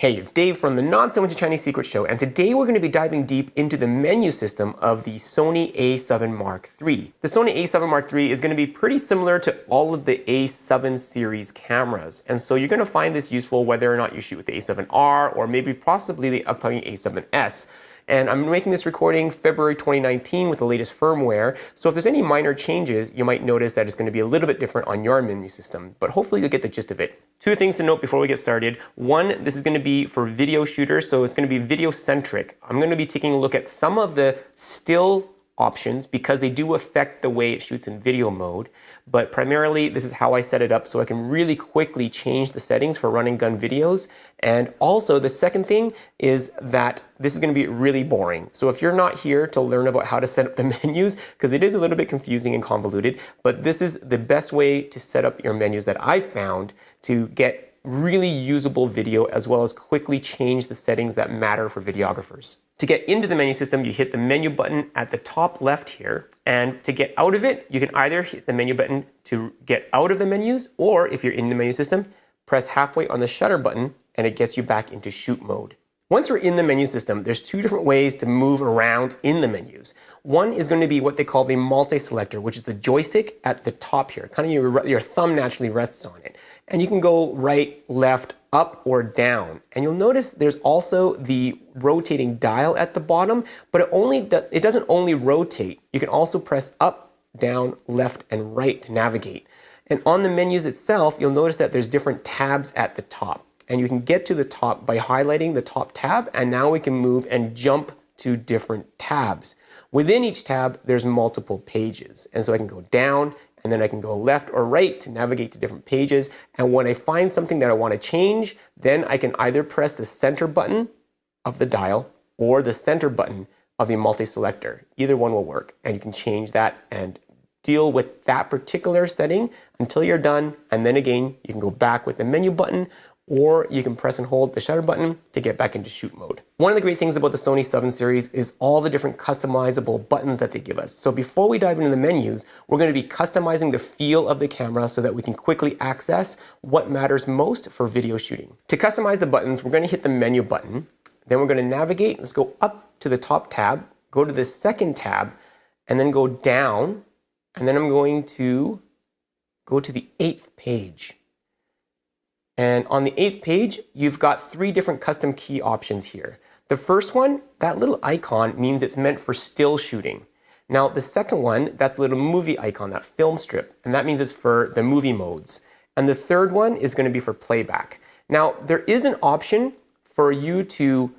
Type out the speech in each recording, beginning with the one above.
Hey, it's Dave from the NOTSO into Chinese Secret Show, and today we're going to be diving deep into the menu system of the Sony A7 Mark III. The Sony A7 Mark III is going to be pretty similar to all of the A7 series cameras, and so you're going to find this useful whether or not you shoot with the A7R or maybe possibly the upcoming A7S. And I'm making this recording February 2019 with the latest firmware, so if there's any minor changes, you might notice that it's going to be a little bit different on your menu system, but hopefully you'll get the gist of it. Two things to note before we get started. One, this is going to be for video shooters, so it's going to be video-centric. I'm going to be taking a look at some of the still options because they do affect the way it shoots in video mode, but primarily this is how I set it up so I can really quickly change the settings for run and gun videos. And also the second thing is that this is going to be really boring. So if you're not here to learn about how to set up the menus, because it is a little bit confusing and convoluted, but this is the best way to set up your menus that I've found to get really usable video as well as quickly change the settings that matter for videographers. To get into the menu system, you hit the menu button at the top left here, and to get out of it, you can either hit the menu button to get out of the menus, or if you're in the menu system, press halfway on the shutter button and it gets you back into shoot mode. Once we're in the menu system, there's two different ways to move around in the menus. One is going to be what they call the multi-selector, which is the joystick at the top here. Kind of your thumb naturally rests on it. And you can go right, left, up, or down. And you'll notice there's also the rotating dial at the bottom, but it doesn't only rotate. You can also press up, down, left, and right to navigate. And on the menus itself, you'll notice that there's different tabs at the top. And you can get to the top by highlighting the top tab, and now we can move and jump to different tabs. Within each tab, there's multiple pages. And so I can go down, and then I can go left or right to navigate to different pages. And when I find something that I want to change, then I can either press the center button of the dial or the center button of the multi-selector. Either one will work, and you can change that and deal with that particular setting until you're done. And then again, you can go back with the menu button, or you can press and hold the shutter button to get back into shoot mode. One of the great things about the Sony A7 series is all the different customizable buttons that they give us. So before we dive into the menus, we're going to be customizing the feel of the camera so that we can quickly access what matters most for video shooting. To customize the buttons, we're going to hit the menu button, then we're going to navigate. Let's go up to the top tab, go to the second tab, and then go down, and then I'm going to go to the 8th page. And on the 8th page, you've got 3 different custom key options here. The first one, that little icon means it's meant for still shooting. Now, the second one, that's a little movie icon, that film strip, and that means it's for the movie modes. And the third one is going to be for playback. Now, there is an option for you to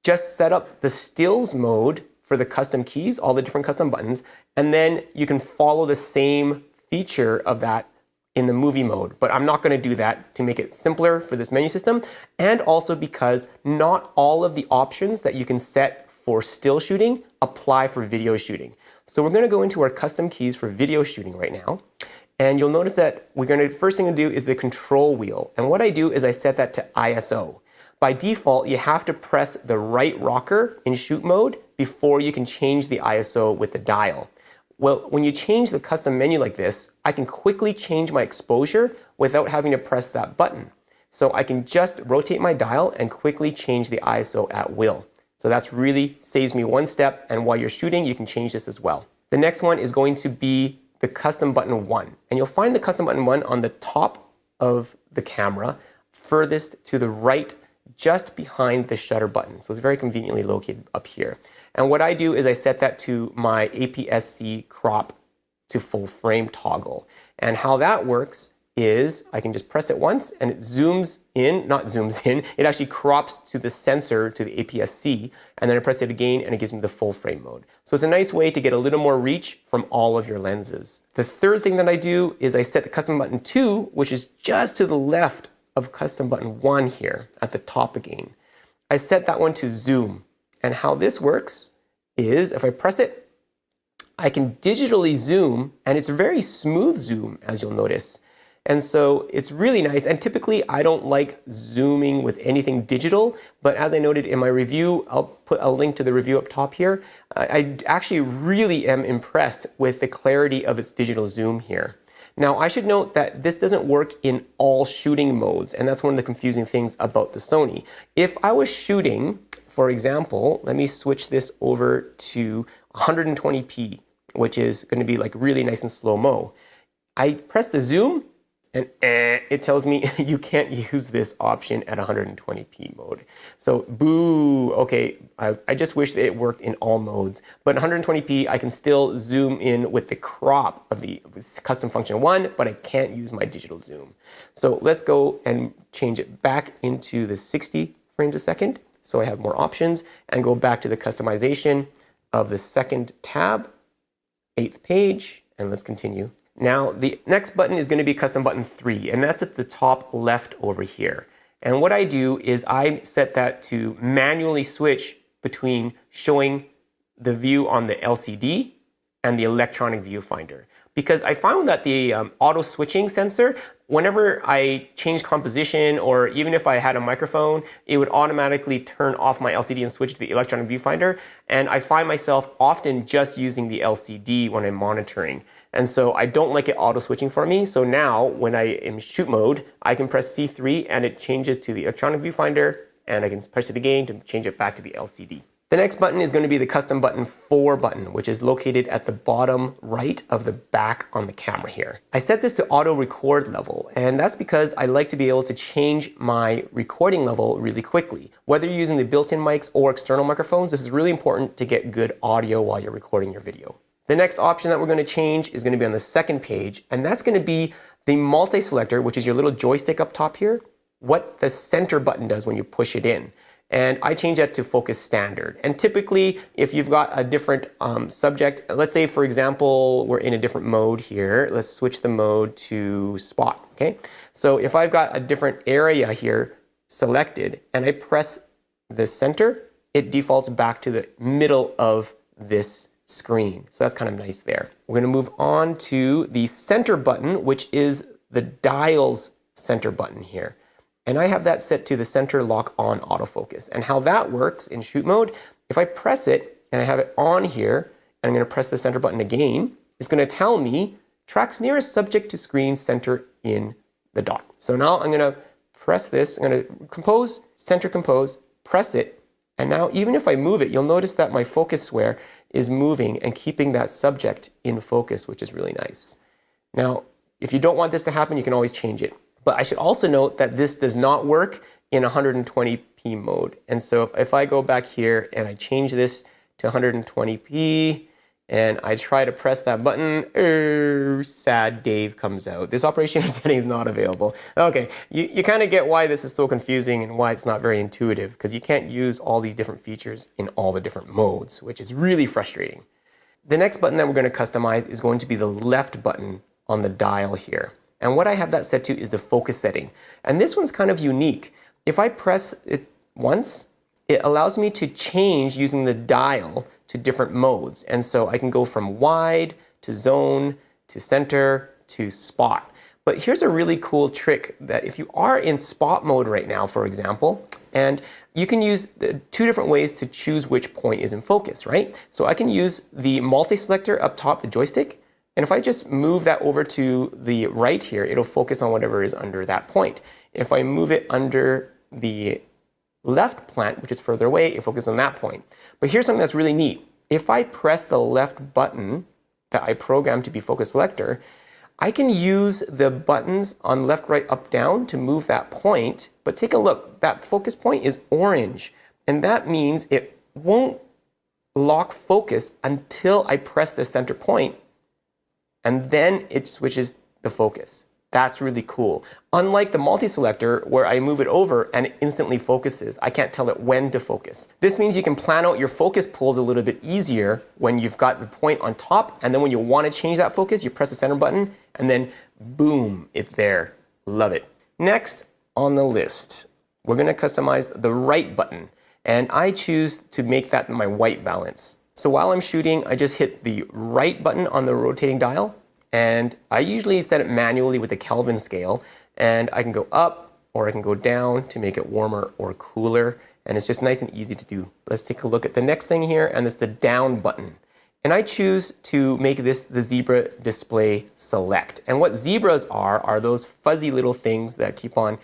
just set up the stills mode for the custom keys, all the different custom buttons, and then you can follow the same feature of that in the movie mode, but I'm not going to do that to make it simpler for this menu system, and also because not all of the options that you can set for still shooting apply for video shooting. So we're going to go into our custom keys for video shooting right now, and you'll notice that first thing to do is the control wheel, and what I do is I set that to ISO. By default, you have to press the right rocker in shoot mode before you can change the ISO with the dial. Well, when you change the custom menu like this, I can quickly change my exposure without having to press that button. So I can just rotate my dial and quickly change the ISO at will. So that's really saves me one step, and while you're shooting, you can change this as well. The next one is going to be the custom button 1. And you'll find the custom button 1 on the top of the camera, furthest to the right, just behind the shutter button. So it's very conveniently located up here. And what I do is I set that to my aps-c crop to full frame toggle. And how that works is I can just press it once and it zooms in, not zooms in, it actually crops to the sensor to the aps-c, and then I press it again and it gives me the full frame mode. So it's a nice way to get a little more reach from all of your lenses. The third thing that I do is I set the custom button 2, which is just to the left of custom button 1 here at the top again. I set that one to zoom. And how this works is if I press it, I can digitally zoom, and it's a very smooth zoom, as you'll notice. And so it's really nice. And typically I don't like zooming with anything digital, but as I noted in my review, I'll put a link to the review up top here. I actually really am impressed with the clarity of its digital zoom here. Now, I should note that this doesn't work in all shooting modes, and that's one of the confusing things about the Sony. If I was shooting, for example, let me switch this over to 120p, which is going to be like really nice and slow-mo. I press the zoom, and it tells me you can't use this option at 120p mode. So boo, okay, I just wish that it worked in all modes. But 120p, I can still zoom in with the crop of the custom function 1, but I can't use my digital zoom. So let's go and change it back into the 60 frames a second, so I have more options, and go back to the customization of the second tab, 8th page, and let's continue. Now, the next button is going to be custom button 3, and that's at the top left over here. And what I do is I set that to manually switch between showing the view on the LCD and the electronic viewfinder. Because I found that the auto switching sensor, whenever I change composition or even if I had a microphone, it would automatically turn off my LCD and switch to the electronic viewfinder. And I find myself often just using the LCD when I'm monitoring. And so I don't like it auto switching for me. So now when I am in shoot mode, I can press C3 and it changes to the electronic viewfinder, and I can press it again to change it back to the LCD. The next button is going to be the custom button 4 button, which is located at the bottom right of the back on the camera here. I set this to auto record level, and that's because I like to be able to change my recording level really quickly. Whether you're using the built-in mics or external microphones, this is really important to get good audio while you're recording your video. The next option that we're going to change is going to be on the second page, and that's going to be the multi-selector, which is your little joystick up top here, what the center button does when you push it in. And I change that to focus standard. And typically, if you've got a different subject, let's say, for example, we're in a different mode here. Let's switch the mode to spot, okay? So if I've got a different area here selected and I press the center, it defaults back to the middle of this screen. So that's kind of nice there. We're going to move on to the center button, which is the dial's center button here. And I have that set to the center lock on autofocus. And how that works in shoot mode, if I press it and I have it on here, and I'm going to press the center button again, it's going to tell me tracks nearest subject to screen center in the dot. So now I'm going to press this, I'm going to compose, center compose, press it, and now even if I move it, you'll notice that my focus square is moving and keeping that subject in focus, which is really nice. Now, if you don't want this to happen, you can always change it. But I should also note that this does not work in 120p mode. And so if I go back here and I change this to 120p and I try to press that button, sad Dave comes out. This operation setting is not available. Okay, you kind of get why this is so confusing and why it's not very intuitive, because you can't use all these different features in all the different modes, which is really frustrating. The next button that we're going to customize is going to be the left button on the dial here. And what I have that set to is the focus setting. And this one's kind of unique. If I press it once, it allows me to change using the dial to different modes. And so I can go from wide to zone to center to spot. But here's a really cool trick that if you are in spot mode right now, for example, and you can use 2 different ways to choose which point is in focus, right? So I can use the multi-selector up top, the joystick, and if I just move that over to the right here, it'll focus on whatever is under that point. If I move it under the left plant, which is further away, it focuses on that point. But here's something that's really neat. If I press the left button that I programmed to be focus selector, I can use the buttons on left, right, up, down to move that point. But take a look, that focus point is orange. And that means it won't lock focus until I press the center point. And then it switches the focus. That's really cool. Unlike the multi-selector where I move it over and it instantly focuses, I can't tell it when to focus. This means you can plan out your focus pulls a little bit easier when you've got the point on top, and then when you want to change that focus, you press the center button and then boom, it's there. Love it. Next on the list, we're going to customize the right button, and I choose to make that my white balance. So while I'm shooting, I just hit the right button on the rotating dial, and I usually set it manually with the Kelvin scale, and I can go up or I can go down to make it warmer or cooler, and it's just nice and easy to do. Let's take a look at the next thing here, and it's the down button. And I choose to make this the zebra display select. And what zebras are those fuzzy little things that keep on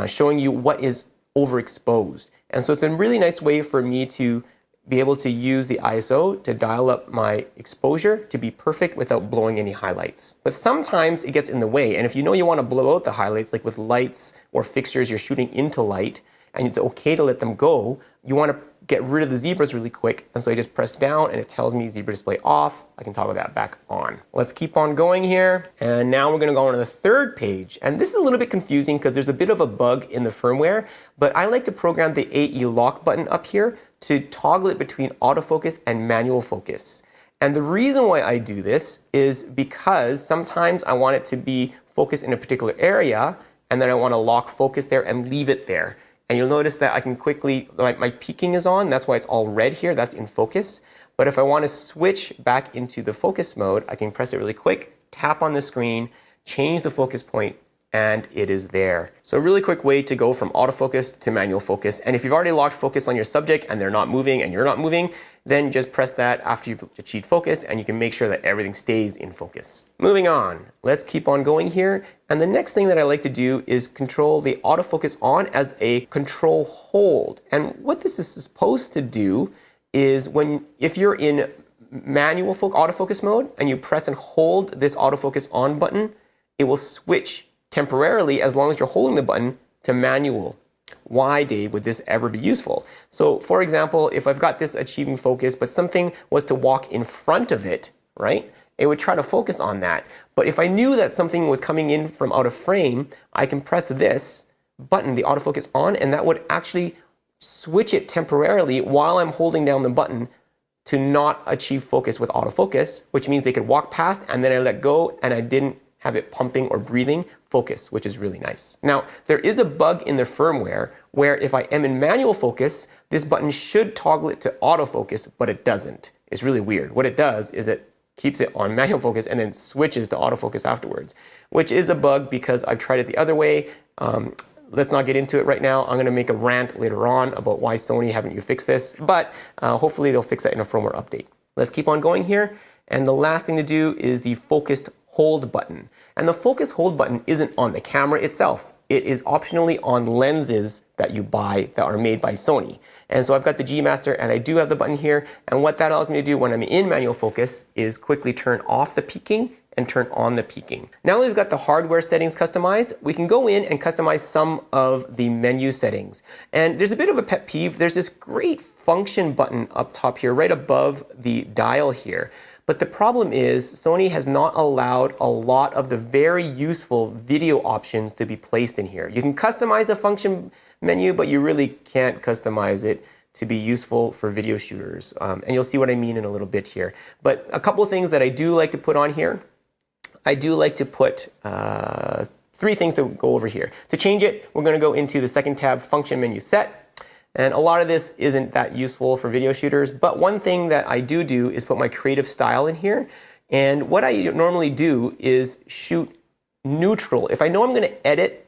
showing you what is overexposed. And so it's a really nice way for me to be able to use the ISO to dial up my exposure to be perfect without blowing any highlights. But sometimes it gets in the way, and if you know you want to blow out the highlights, like with lights or fixtures you're shooting into light, and it's okay to let them go, you want to get rid of the zebras really quick, and so I just press down and it tells me zebra display off. I can toggle that back on. Let's keep on going here, and now we're going to go on to the third page, and this is a little bit confusing because there's a bit of a bug in the firmware, but I like to program the AE lock button up here to toggle it between autofocus and manual focus. And the reason why I do this is because sometimes I want it to be focused in a particular area, and then I want to lock focus there and leave it there. And you'll notice that I can quickly, my peaking is on, that's why it's all red here, that's in focus. But if I want to switch back into the focus mode, I can press it really quick, tap on the screen, change the focus point, and it is there. So a really quick way to go from autofocus to manual focus. And if you've already locked focus on your subject and they're not moving and you're not moving, then just press that after you've achieved focus and you can make sure that everything stays in focus. Moving on, let's keep on going here. And the next thing that I like to do is control the autofocus on as a control hold. And what this is supposed to do is if you're in manual autofocus mode and you press and hold this autofocus on button, it will switch temporarily, as long as you're holding the button, to manual. Why, Dave, would this ever be useful? So for example, if I've got this achieving focus, but something was to walk in front of it, right? It would try to focus on that. But if I knew that something was coming in from out of frame, I can press this button, the autofocus on, and that would actually switch it temporarily while I'm holding down the button to not achieve focus with autofocus, which means they could walk past and then I let go and I didn't have it pumping or breathing focus, which is really nice. Now, there is a bug in the firmware where if I am in manual focus, this button should toggle it to autofocus, but it doesn't. It's really weird. What it does is it keeps it on manual focus and then switches to autofocus afterwards, which is a bug because I've tried it the other way. Let's not get into it right now. I'm going to make a rant later on about why Sony haven't you fixed this, but hopefully they'll fix that in a firmware update. Let's keep on going here. And the last thing to do is the focused hold button. And the focus hold button isn't on the camera itself. It is optionally on lenses that you buy that are made by Sony. And so I've got the G Master and I do have the button here. And what that allows me to do when I'm in manual focus is quickly turn off the peaking and turn on the peaking. Now that we've got the hardware settings customized, we can go in and customize some of the menu settings. And there's a bit of a pet peeve. There's this great function button up top here, right above the dial here. But the problem is Sony has not allowed a lot of the very useful video options to be placed in here. You can customize the function menu, but you really can't customize it to be useful for video shooters. And you'll see what I mean in a little bit here. But a couple of things that I do like to put on here. I do like to put three things to go over here. To change it, we're going to go into the second tab, function menu set. And a lot of this isn't that useful for video shooters, but one thing that I do is put my creative style in here. And what I normally do is shoot neutral. If I know I'm going to edit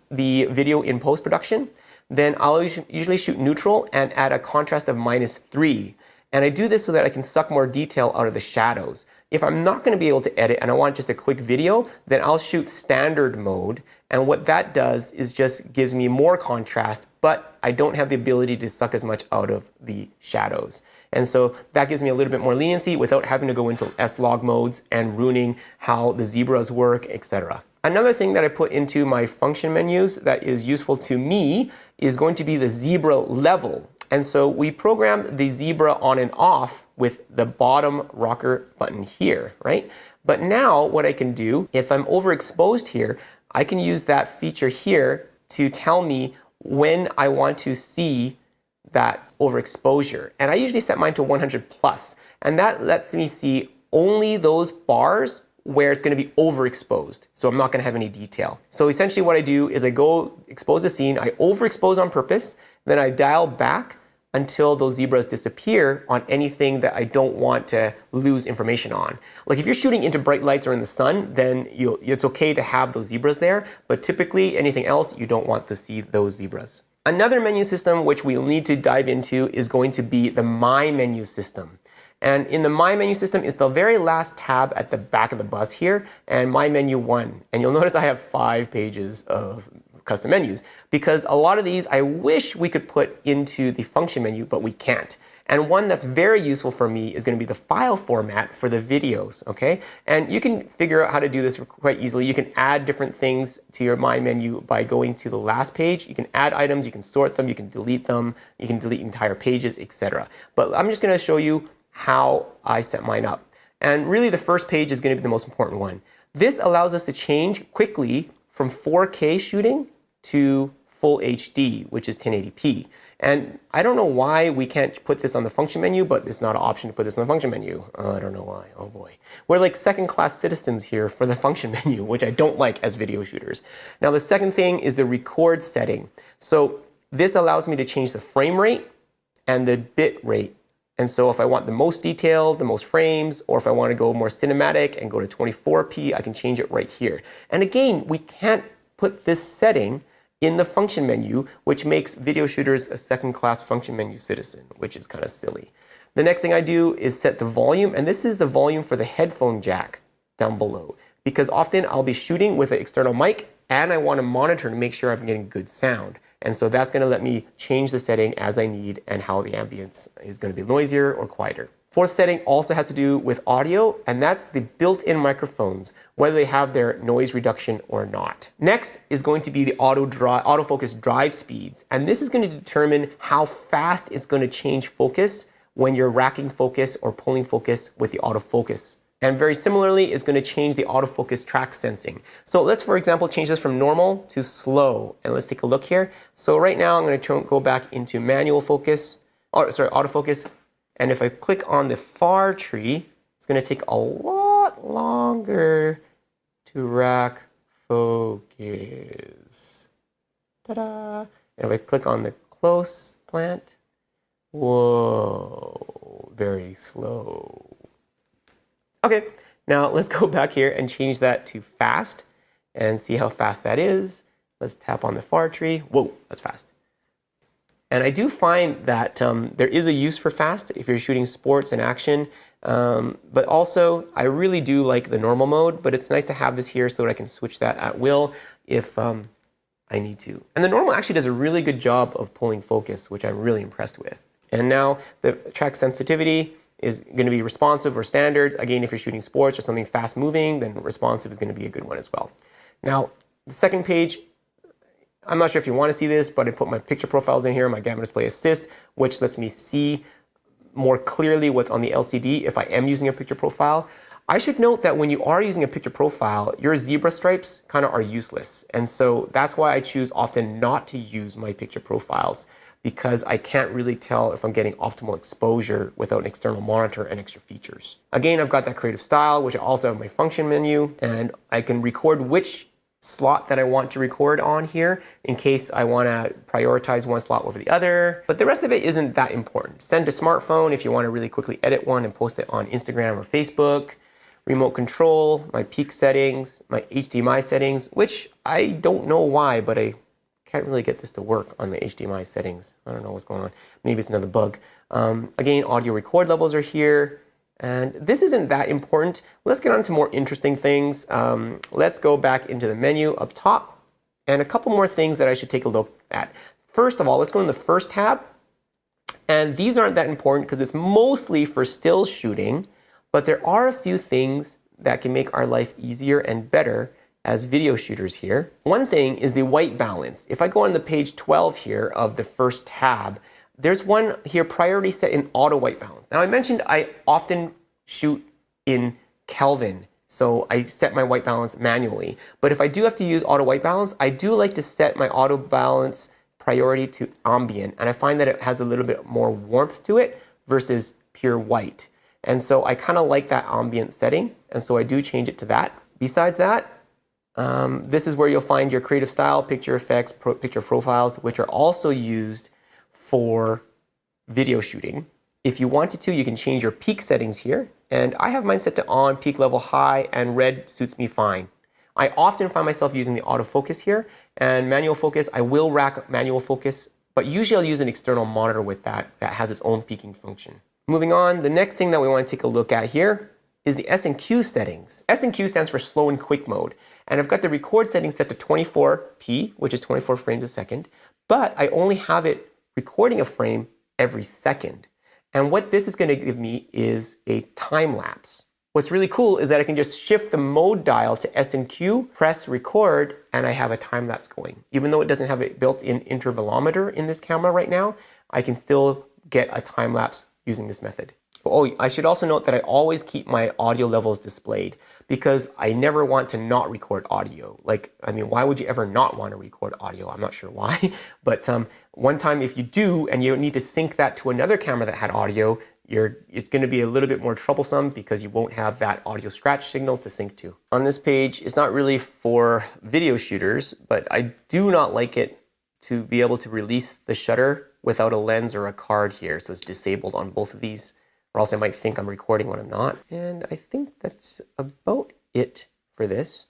the video in post-production, then I'll usually shoot neutral and add a contrast of -3. And I do this so that I can suck more detail out of the shadows. If I'm not going to be able to edit and I want just a quick video, then I'll shoot standard mode. And what that does is just gives me more contrast, but I don't have the ability to suck as much out of the shadows. And so that gives me a little bit more leniency without having to go into S-Log modes and ruining how the zebras work, etc. Another thing that I put into my function menus that is useful to me is going to be the zebra level. And so we programmed the zebra on and off with the bottom rocker button here, right? But now what I can do, if I'm overexposed here, I can use that feature here to tell me when I want to see that overexposure. And I usually set mine to 100 plus. And that lets me see only those bars where it's going to be overexposed. So I'm not going to have any detail. So essentially what I do is I go expose the scene, I overexpose on purpose, then I dial back until those zebras disappear on anything that I don't want to lose information on. Like if you're shooting into bright lights or in the sun, then it's okay to have those zebras there, but typically anything else, you don't want to see those zebras. Another menu system which we'll need to dive into is going to be the My Menu system. And in the My Menu system, it's the very last tab at the back of the bus here, and My Menu 1. And you'll notice I have 5 pages of custom menus, because a lot of these I wish we could put into the function menu, but we can't. And one that's very useful for me is going to be the file format for the videos, okay? And you can figure out how to do this quite easily. You can add different things to your My Menu by going to the last page. You can add items, you can sort them, you can delete entire pages, etc. But I'm just going to show you how I set mine up. And really the first page is going to be the most important one. This allows us to change quickly from 4K shooting to full HD, which is 1080p. And I don't know why we can't put this on the function menu, but it's not an option to put this on the function menu. I don't know why. Oh boy. We're like second-class citizens here for the function menu, which I don't like as video shooters. Now the second thing is the record setting. So this allows me to change the frame rate and the bit rate. And so if I want the most detail, the most frames, or if I want to go more cinematic and go to 24p, I can change it right here. And again, we can't put this setting in the function menu, which makes video shooters a second-class function menu citizen, which is kind of silly. The next thing I do is set the volume, and this is the volume for the headphone jack down below, because often I'll be shooting with an external mic, and I want to monitor to make sure I'm getting good sound. And so that's going to let me change the setting as I need and how the ambience is going to be noisier or quieter. Fourth setting also has to do with audio, and that's the built-in microphones, whether they have their noise reduction or not. Next is going to be the autofocus drive speeds, and this is going to determine how fast it's going to change focus when you're racking focus or pulling focus with the autofocus. And very similarly, it's going to change the autofocus track sensing. So let's, for example, change this from normal to slow, and let's take a look here. So right now, I'm going to go back into autofocus. And if I click on the far tree, it's going to take a lot longer to rack focus. Ta-da! And if I click on the close plant, whoa, very slow. Okay, now let's go back here and change that to fast and see how fast that is. Let's tap on the far tree. Whoa, that's fast. And I do find that there is a use for fast if you're shooting sports and action, but also I really do like the normal mode, but it's nice to have this here so that I can switch that at will if I need to. And the normal actually does a really good job of pulling focus, which I'm really impressed with. And now the track sensitivity is going to be responsive or standard. Again, if you're shooting sports or something fast moving, then responsive is going to be a good one as well. Now, the second page, I'm not sure if you want to see this, but I put my picture profiles in here, my gamma display assist, which lets me see more clearly what's on the LCD if I am using a picture profile. I should note that when you are using a picture profile, your zebra stripes kind of are useless. And so that's why I choose often not to use my picture profiles, because I can't really tell if I'm getting optimal exposure without an external monitor and extra features. Again, I've got that creative style, which I also have my function menu, and I can record which slot that I want to record on here in case I want to prioritize one slot over the other. But the rest of it isn't that important. Send to smartphone if you want to really quickly edit one and post it on Instagram or Facebook. Remote control, my peak settings, my HDMI settings, which I don't know why, but I can't really get this to work on the HDMI settings. I don't know what's going on. Maybe it's another bug. Again, audio record levels are here. And this isn't that important. Let's get on to more interesting things. Let's go back into the menu up top and a couple more things that I should take a look at. First of all, let's go in the first tab. And these aren't that important because it's mostly for still shooting, but there are a few things that can make our life easier and better as video shooters here. One thing is the white balance. If I go on the page 12 here of the first tab, there's one here, priority set in auto white balance. Now I mentioned I often shoot in Kelvin, so I set my white balance manually. But if I do have to use auto white balance, I do like to set my auto balance priority to ambient, and I find that it has a little bit more warmth to it versus pure white. And so I kind of like that ambient setting, and so I do change it to that. Besides that, this is where you'll find your creative style, picture effects, picture profiles, which are also used for video shooting. If you wanted to, you can change your peak settings here. And I have mine set to on, peak level high, and red suits me fine. I often find myself using the autofocus here, and manual focus, I will rack manual focus, but usually I'll use an external monitor with that has its own peaking function. Moving on, the next thing that we want to take a look at here is the S&Q settings. S&Q stands for slow and quick mode. And I've got the record setting set to 24p, which is 24 frames a second, but I only have it recording a frame every second. And what this is going to give me is a time lapse. What's really cool is that I can just shift the mode dial to S&Q, press record, and I have a time lapse going. Even though it doesn't have a built-in intervalometer in this camera right now, I can still get a time lapse using this method. Oh, I should also note that I always keep my audio levels displayed because I never want to not record audio. Like, I mean, why would you ever not want to record audio? I'm not sure why, but one time if you do and you need to sync that to another camera that had audio, it's going to be a little bit more troublesome because you won't have that audio scratch signal to sync to. On this page, it's not really for video shooters, but I do not like it to be able to release the shutter without a lens or a card here. So it's disabled on both of these, or else I might think I'm recording when I'm not. And I think that's about it for this.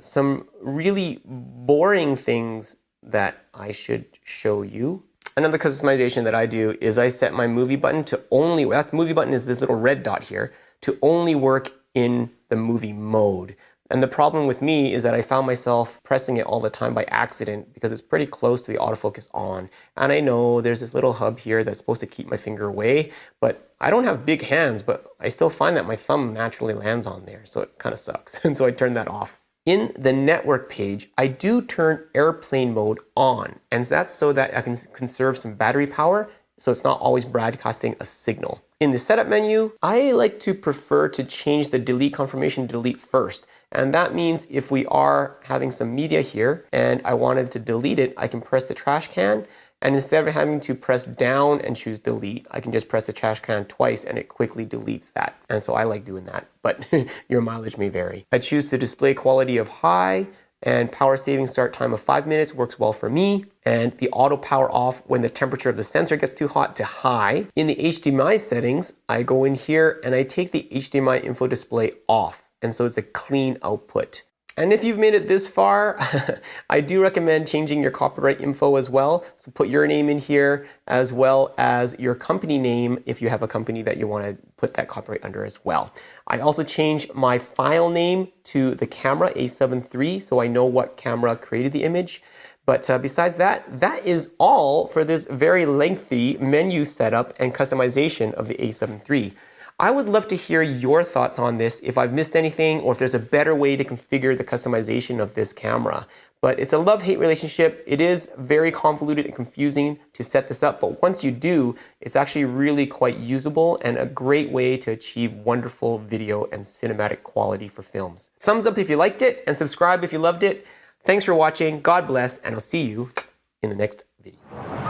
Some really boring things that I should show you. Another customization that I do is I set my movie button to only, that's movie button is this little red dot here, to only work in the movie mode. And the problem with me is that I found myself pressing it all the time by accident because it's pretty close to the autofocus on. And I know there's this little hub here that's supposed to keep my finger away, but I don't have big hands, but I still find that my thumb naturally lands on there. So it kind of sucks. And so I turned that off. In the network page, I do turn airplane mode on, and that's so that I can conserve some battery power, so it's not always broadcasting a signal. In the setup menu, I like to prefer to change the delete confirmation to delete first. And that means if we are having some media here and I wanted to delete it, I can press the trash can. And instead of having to press down and choose delete, I can just press the trash can twice and it quickly deletes that. And so I like doing that, but your mileage may vary. I choose the display quality of high, and power saving start time of 5 minutes works well for me. And the auto power off when the temperature of the sensor gets too hot to high. In the HDMI settings, I go in here and I take the HDMI info display off. And so it's a clean output. And if you've made it this far, I do recommend changing your copyright info as well. So put your name in here as well as your company name if you have a company that you want to put that copyright under as well. I also change my file name to the camera A7 III so I know what camera created the image. But besides that, that is all for this very lengthy menu setup and customization of the A7 III. I would love to hear your thoughts on this, if I've missed anything or if there's a better way to configure the customization of this camera. But it's a love-hate relationship. It is very convoluted and confusing to set this up, but once you do, it's actually really quite usable and a great way to achieve wonderful video and cinematic quality for films. Thumbs up if you liked it and subscribe if you loved it. Thanks for watching, God bless, and I'll see you in the next video.